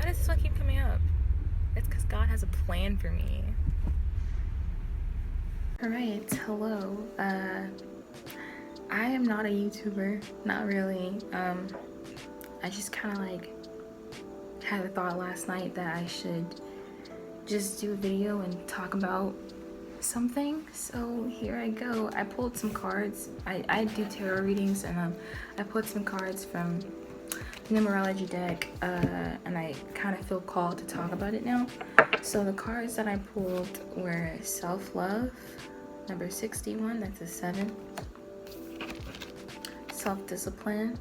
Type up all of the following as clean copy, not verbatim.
Why does this one keep coming up? It's because God has a plan for me. Alright, hello. I am not a YouTuber, not really. I just kind of had a thought last night that I should just do a video and talk about something. So here I go. I pulled some cards. I do tarot readings, and I pulled some cards from the numerology deck, and I kind of feel called to talk about it now. So the cards that I pulled were self-love, number 61, that's a 7. Self-discipline,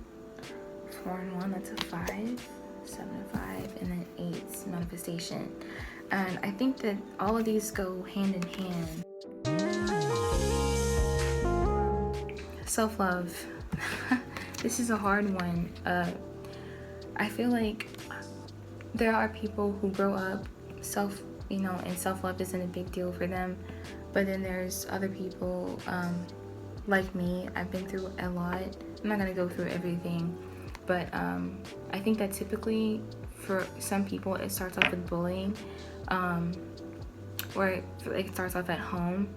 4 and 1, that's a 5. 7 and 5, and then 8, manifestation. And I think that all of these go hand in hand. Self-love. This is a hard one. I feel like there are people who grow up and self-love isn't a big deal for them. But then there's other people like me. I've been through a lot. I'm not gonna go through everything, but I think that typically for some people it starts off with bullying, or it starts off at home.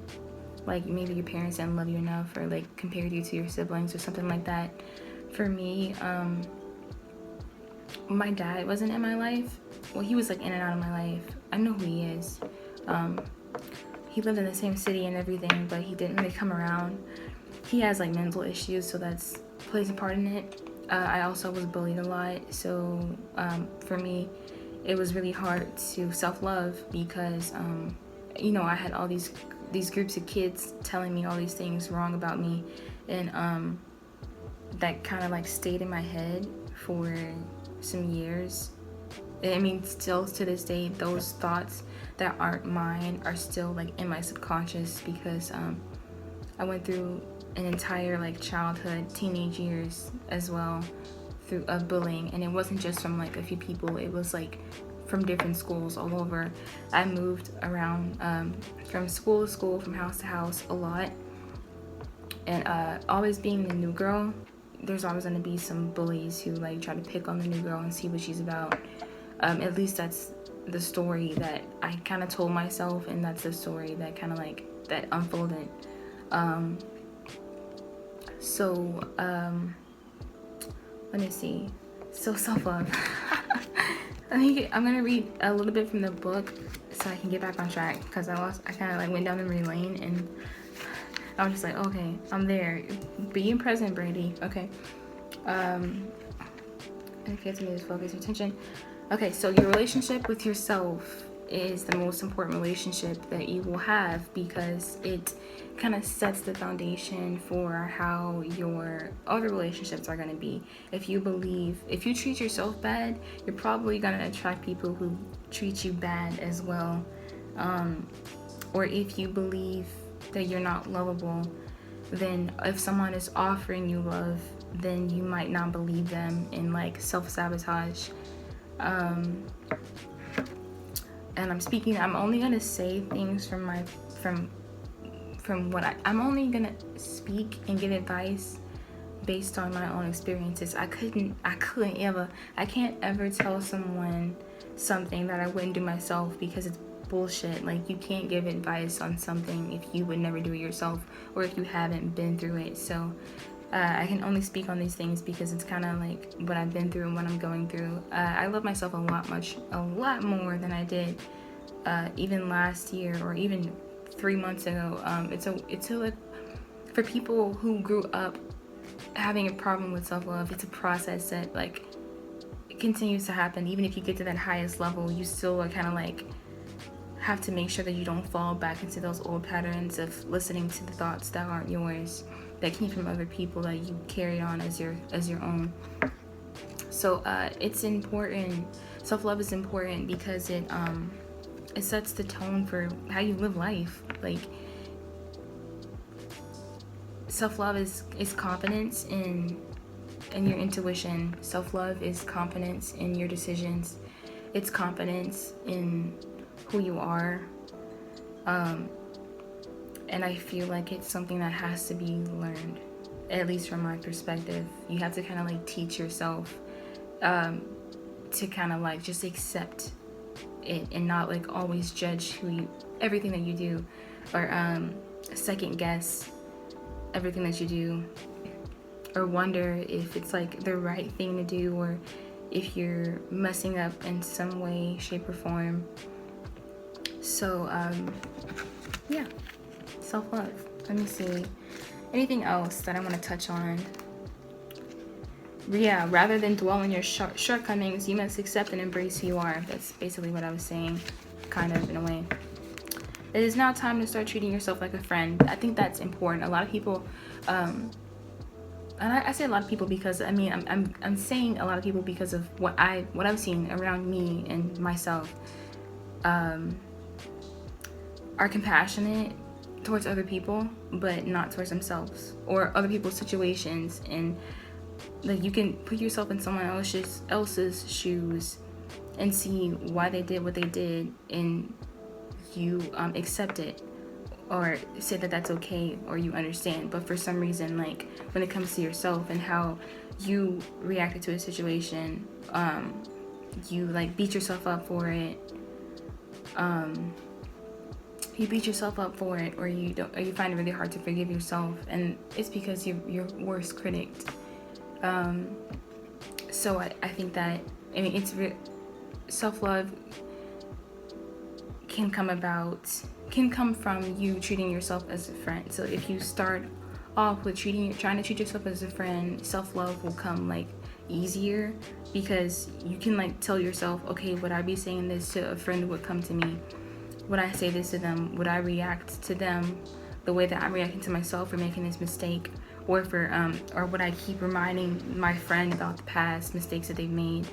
Like maybe your parents didn't love you enough, or like compared you to your siblings or something like that. For me, my dad wasn't in my life. Well, he was like in and out of my life. I know who he is. He lived in the same city and everything, but he didn't really come around. He has like mental issues, so that's plays a part in it. I also was bullied a lot, so for me, it was really hard to self-love because I had all these groups of kids telling me all these things wrong about me, and that kind of like stayed in my head for some years. I mean, still to this day, those thoughts that aren't mine are still like in my subconscious because I went through an entire like childhood, teenage years as well through bullying, and it wasn't just from like a few people. It was like from different schools all over. I moved around from school to school, from house to house a lot, and always being the new girl, there's always going to be some bullies who like try to pick on the new girl and see what she's about. At least that's the story that I kind of told myself, and that's the story that kind of like that unfolded. Let me see. So self-love. I'm gonna read a little bit from the book so I can get back on track, because I kind of like went down memory lane, and I was just like, okay, I'm there. Being present, Brady. Okay. And if you have to just focus your attention. Okay, so your relationship with yourself is the most important relationship that you will have, because it kind of sets the foundation for how your other relationships are going to be. If you treat yourself bad, you're probably going to attract people who treat you bad as well. Or if you believe that you're not lovable, then if someone is offering you love, then you might not believe them, and like self-sabotage. And I'm only gonna say things from what I'm only gonna speak and give advice based on my own experiences. I can't ever tell someone something that I wouldn't do myself, because it's bullshit. Like, you can't give advice on something if you would never do it yourself, or if you haven't been through it. So I can only speak on these things because it's kind of like what I've been through and what I'm going through. I love myself a lot more than I did even last year, or even 3 months ago. It's like, for people who grew up having a problem with self-love, it's a process that like it continues to happen. Even if you get to that highest level, you still are kind of like have to make sure that you don't fall back into those old patterns of listening to the thoughts that aren't yours, that came from other people, that you carry on as your own. So it's important. Self-love is important because it sets the tone for how you live life. Like, self-love is confidence in your intuition. Self-love is confidence in your decisions. It's confidence in who you are. And I feel like it's something that has to be learned, at least from my perspective. You have to kind of like teach yourself to kind of like just accept it and not like always judge everything that you do, or second guess everything that you do, or wonder if it's like the right thing to do, or if you're messing up in some way, shape, or form. So yeah, self-love. Let me see, anything else that I want to touch on? Yeah, rather than dwell on your shortcomings, you must accept and embrace who you are. That's basically what I was saying, kind of, in a way. It is now time to start treating yourself like a friend. I think that's important. A lot of people, and I say a lot of people because I mean I'm saying a lot of people because of what I've seen around me and myself, are compassionate towards other people, but not towards themselves or other people's situations. And like, you can put yourself in someone else's shoes and see why they did what they did, and you accept it or say that that's okay, or you understand. But for some reason, like when it comes to yourself and how you reacted to a situation, you like beat yourself up for it. You beat yourself up for it, or you don't, or you find it really hard to forgive yourself, and it's because you're your worst critic. So I think that, I mean, self-love can come from you treating yourself as a friend. So if you start off with trying to treat yourself as a friend, self-love will come like easier, because you can like tell yourself, okay, would I be saying this to a friend who would come to me? Would I say this to them? Would I react to them the way that I'm reacting to myself for making this mistake? Or or would I keep reminding my friend about the past mistakes that they've made,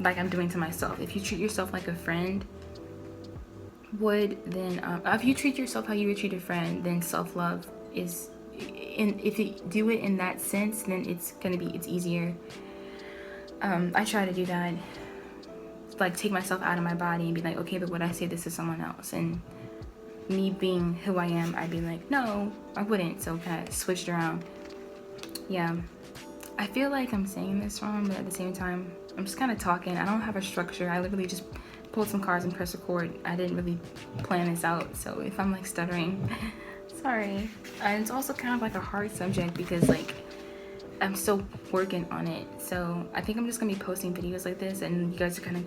like I'm doing to myself? If you treat yourself like a friend would, then if you treat yourself how you would treat a friend, then self-love is, and if you do it in that sense, then it's easier. I try to do that, like take myself out of my body and be like, okay, but would I say this to someone else? And me being who I am, I'd be like, no, I wouldn't. So kind of switched around. Yeah, I feel like I'm saying this wrong, but at the same time, I'm just kind of talking. I don't have a structure. I literally just pulled some cards and pressed record. I didn't really plan this out, so if I'm like stuttering, sorry. And it's also kind of like a hard subject because like I'm still working on it. So I think I'm just gonna be posting videos like this, and you guys are gonna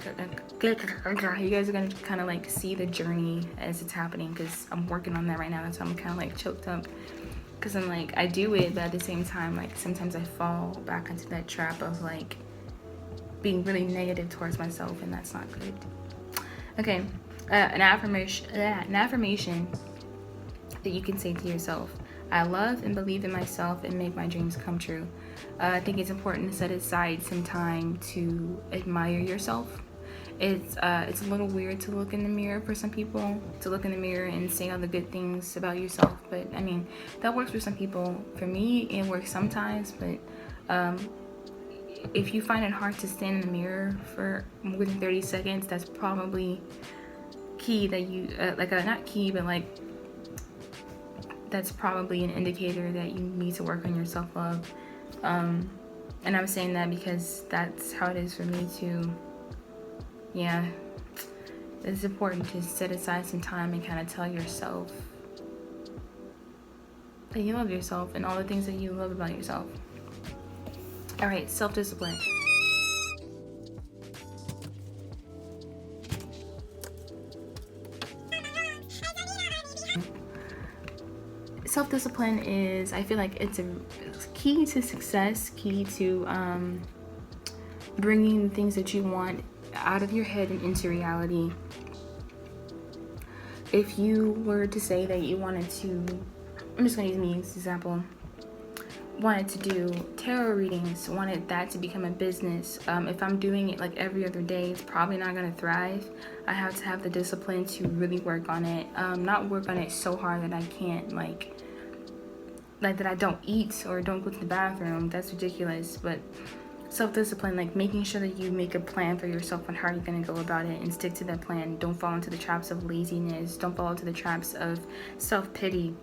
kind of like see the journey as it's happening, because I'm working on that right now. That's why I'm kind of like choked up, because I'm like, I do it, but at the same time, like sometimes I fall back into that trap of like being really negative towards myself, and that's not good. Okay, an affirmation that you can say to yourself: I love and believe in myself and make my dreams come true. I think it's important to set aside some time to admire yourself. It's a little weird to look in the mirror for some people, to look in the mirror and say all the good things about yourself. But I mean, that works for some people. For me, it works sometimes. But if you find it hard to stand in the mirror for more than 30 seconds, that's probably key that you not key, but like that's probably an indicator that you need to work on your self-love. And I'm saying that because that's how it is for me too. Yeah, it's important to set aside some time and kind of tell yourself that you love yourself and all the things that you love about yourself. All right, self-discipline. Self-discipline is, I feel like it's a key to success, key to bringing things that you want out of your head and into reality. If you were to say that you wanted to, I'm just going to use me as an example, wanted to do tarot readings, wanted that to become a business, if I'm doing it like every other day, it's probably not going to thrive. I have to have the discipline to really work on it, not work on it so hard that I can't like that I don't eat or don't go to the bathroom. That's ridiculous. But self-discipline, like making sure that you make a plan for yourself on how you're going to go about it and stick to that plan. Don't fall into the traps of laziness. Don't fall into the traps of self-pity.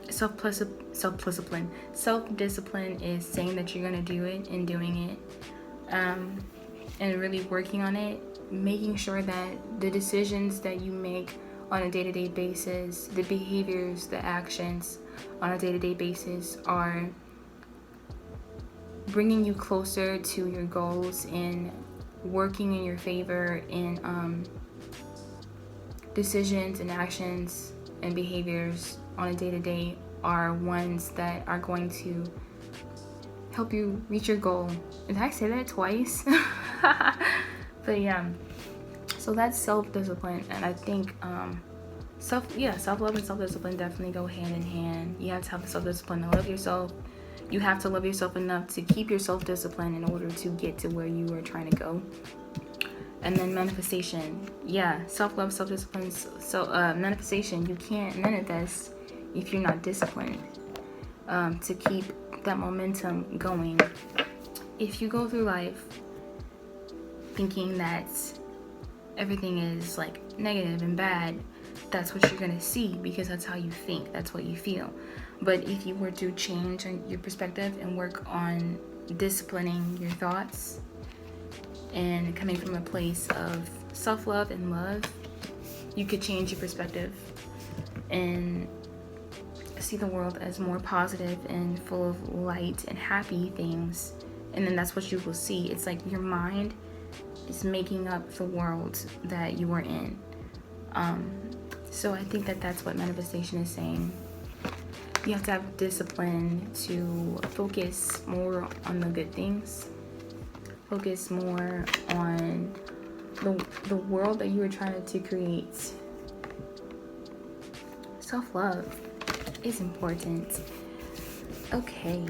Self-discipline is saying that you're going to do it and doing it. and really working on it, making sure that the decisions that you make on a day-to-day basis, the behaviors, the actions on a day-to-day basis are bringing you closer to your goals and working in your favor in decisions and actions and behaviors on a day-to-day are ones that are going to help you reach your goal. Did I say that twice? But yeah, so that's self-discipline. And I think self-love and self-discipline definitely go hand in hand. You have to have self-discipline to love yourself. You have to love yourself enough to keep your self-discipline in order to get to where you are trying to go. And then manifestation. Yeah, self-love, self-discipline. So manifestation, you can't manifest if you're not disciplined to keep that momentum going. If you go through life thinking that everything is like negative and bad, that's what you're gonna see, because that's how you think, that's what you feel. But if you were to change your perspective and work on disciplining your thoughts and coming from a place of self-love and love, you could change your perspective and see the world as more positive and full of light and happy things. And then that's what you will see. It's like your mind is making up the world that you are in. So I think that that's what manifestation is saying. You have to have discipline to focus more on the good things. Focus more on the world that you are trying to create. Self-love is important. Okay,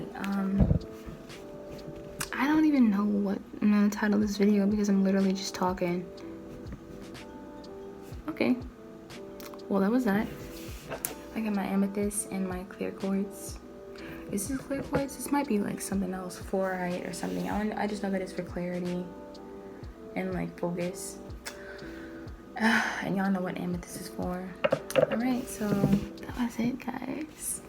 I don't even know what I'm gonna title this video because I'm literally just talking. Okay, well that was that. I got my amethyst and my clear quartz. Is this clear quartz? This might be like something else, fluorite or something. I just know that it's for clarity and like focus. And y'all know what amethyst is for. Alright, so that was it, guys.